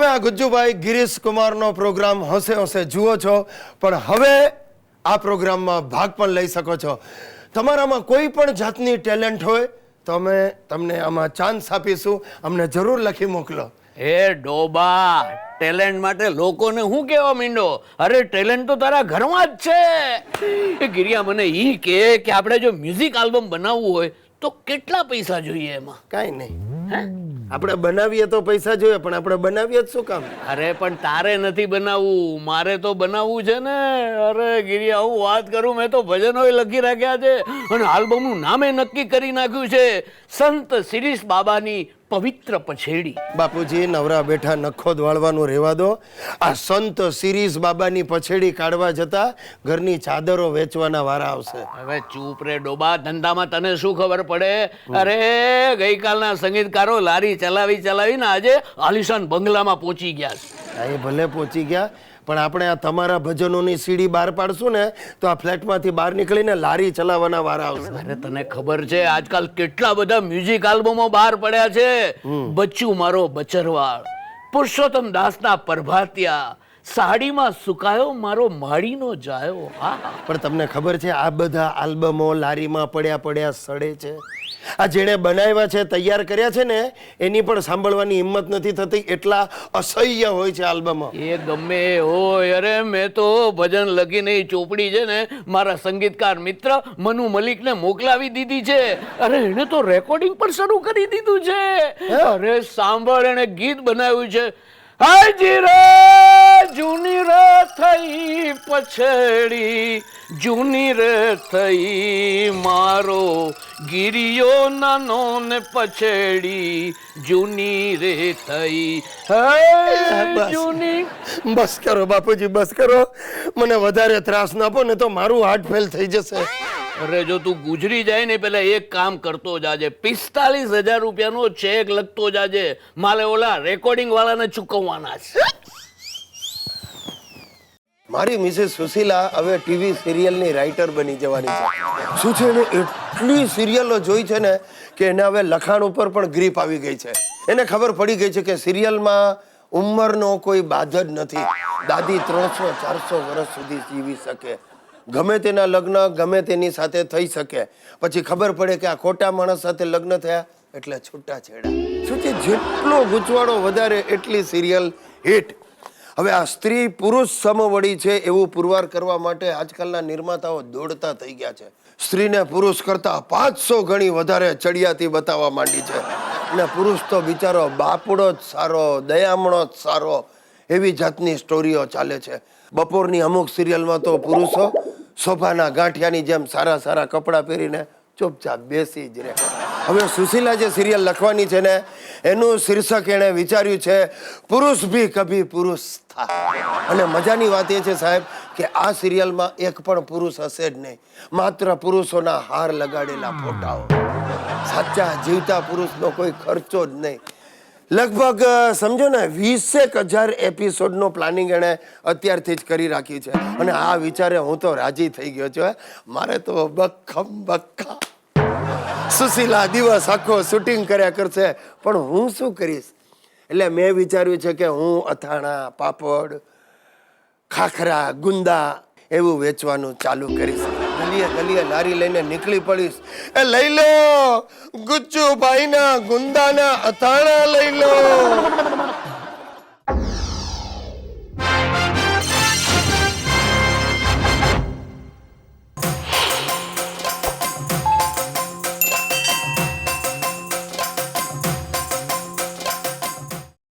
તમે આ ગુજ્જુભાઈ ગિરીશ કુમારનો પ્રોગ્રામ હોંશે હોંશે જુઓ છો, પણ હવે આ પ્રોગ્રામમાં ભાગ પણ લઈ શકો છો. તમારામાં કોઈ પણ જાતની ટેલેન્ટ હોય તો અમે તમને આમાં ચાન્સ આપીશું. અમને જરૂર લખી મોકલો. હે ડોબા, ટેલેન્ટ માટે લોકોને હું કહેવા માંડો? અરે ટેલેન્ટ તો તારા ઘરમાં જ છે. એ ગિરિયા મને ઈ કે આપણે જો મ્યુઝિક આલ્બમ બનાવવું હોય તો કેટલા પૈસા જોઈએ એમાં? કાંઈ નહીં, આપણે બનાવીએ તો પૈસા જોઈએ, પણ આપણે બનાવીએ જ શું કામ? અરે પણ તારે નથી બનાવવું, મારે તો બનાવવું છે ને. અરે ગિરિયા, હું વાત કરું, મેં તો ભજનો લખી રાખ્યા છે અને આલ્બમનું નામે નક્કી કરી નાખ્યું છે, સંત શિરીષ બાબાની પવિત્ર પછેડી. બાપુજી, નવરા બેઠા નખો વાળવાનું રહેવા દો. આ સંત શિરીષ બાબાની પછેડી કાઢવા જતા ઘરની ચાદરો વેચવાના વારા આવશે. હવે ચૂપ રે ડોબા, ધંધામાં તને શું ખબર પડે? અરે ગઈકાલના સંગીતકારો લારી ચલાવીને આજે આલિશાન બંગલામાં પહોંચી ગયા છે. એ ભલે પહોંચી ગયા, પણ આપણે આ તમારા ભજનોની સીડી બહાર પાડશું ને તો આ ફ્લેટમાંથી બહાર નીકળીને લારી ચલાવવાના વારા આવશે. અરે તને ખબર છે આજકાલ કેટલા બધા મ્યુઝિક આલ્બમો બહાર પડ્યા છે? બચ્ચું મારો બચરવાળ, પુરુષોત્તમ દાસના પ્રભાતિયા, સાડીમાં સુકાયો મારો માળીનો જાયો. પણ તમને ખબર છે આ બધા આલ્બમો લારીમાં પડ્યા સડે છે. આ જેણે બનાવ્યા છે, તૈયાર કર્યા છે ને, એની પણ સાંભળવાની હિંમત નથી થતી, એટલા અસહ્ય હોય છે આલ્બમો. એ ગમે હોય. અરે મેં તો ભજન લખીને ચોપડી છે ને મારા સંગીતકાર મિત્ર મનુ મલિકને મોકલાવી દીધી છે. અરે એને તો રેકોર્ડિંગ પણ શરૂ કરી દીધું છે. અરે સાંભળ, એને ગીત બનાવ્યું છે. હાજી રે જૂની રે થઈ પછેડી, જૂની રે થઈ મારો ગિરિયો નાનો ને પછેડી, જૂની રે થઈ. જૂની. બસ કરો બાપુજી, બસ કરો. મને વધારે ત્રાસ ના આપો ને તો મારું હાર્ટ ફેલ થઈ જશે. અરે જો તું ગુજરી જાય ને પેલા એક કામ કરતો જાજે, 45,000 રૂપિયાનો ચેક લખતો જાજે. મારે ઓલા રેકોર્ડિંગ વાળાને ચૂકવવાના છે. મારી મિસેસ સુશીલા હવે ટીવી સિરિયલની રાઇટર બની જવાની છે. શું છે, એને એટલી સિરિયલો જોઈ છે ને કે એને હવે લખાણ ઉપર પણ ગ્રીપ આવી ગઈ છે. એને ખબર પડી ગઈ છે કે સિરિયલમાં ઉંમરનો કોઈ બાધ જ નથી. દાદી 300-400 વર્ષ સુધી જીવી શકે, ગમે તેના લગ્ન ગમે તેની સાથે થઈ શકે. પછી ખબર પડે કે આ ખોટા માણસ સાથે લગ્ન થયા એટલે છૂટાછેડા. શું છે, જેટલો ગૂંચવાડો વધારે એટલી સિરિયલ હિટ. હવે આ સ્ત્રી પુરુષ સમવડી છે એવું પુરવાર કરવા માટે આજકાલના નિર્માતાઓ દોડતા થઈ ગયા છે. સ્ત્રીને પુરુષ કરતા 500 ગણી વધારે ચડિયાતી બતાવવા માંડી છે. અને પુરુષ તો બિચારો બાપડો જ સારો, દયામણો જ સારો, એવી જાતની સ્ટોરીઓ ચાલે છે. બપોરની અમુક સિરિયલમાં તો પુરુષો સોફાના ગાંઠિયાની જેમ સારા કપડાં પહેરીને ચૂપચાપ બેસી જ રહે. હવે સુશીલા જે સિરિયલ લખવાની છે ને એનું શીર્ષક એણે વિચાર્યું છે પુરુષ ભી કભી પુરુષ થા. અને મજાની વાત એ છે સાહેબ કે આ સિરિયલમાં એક પણ પુરુષ હશે જ નહીં, માત્ર પુરુષોના હાર લગાડેલા ફોટાઓ. સાચા જીવતા પુરુષનો કોઈ ખર્ચો જ નહીં. લગભગ સમજો ને 20,000 એપિસોડનો પ્લાનિંગ એણે અત્યારથી જ કરી રાખી છે. અને આ વિચારે હું તો રાજી થઈ ગયો છું. મારે તો બક્કા સુશીલા દિવસ આખો શૂટિંગ કર્યા કરશે, પણ હું શું કરીશ? એટલે મેં વિચાર્યું છે કે હું અથાણા, પાપડ, ખાખરા, ગુંદા એવું વેચવાનું ચાલુ કરીશ. ગલીએ લારી લઈને નીકળી પડીશ. એ લઈ લો ગુજ્જુભાઈના ગુંદાના અથાણા લઈ લો.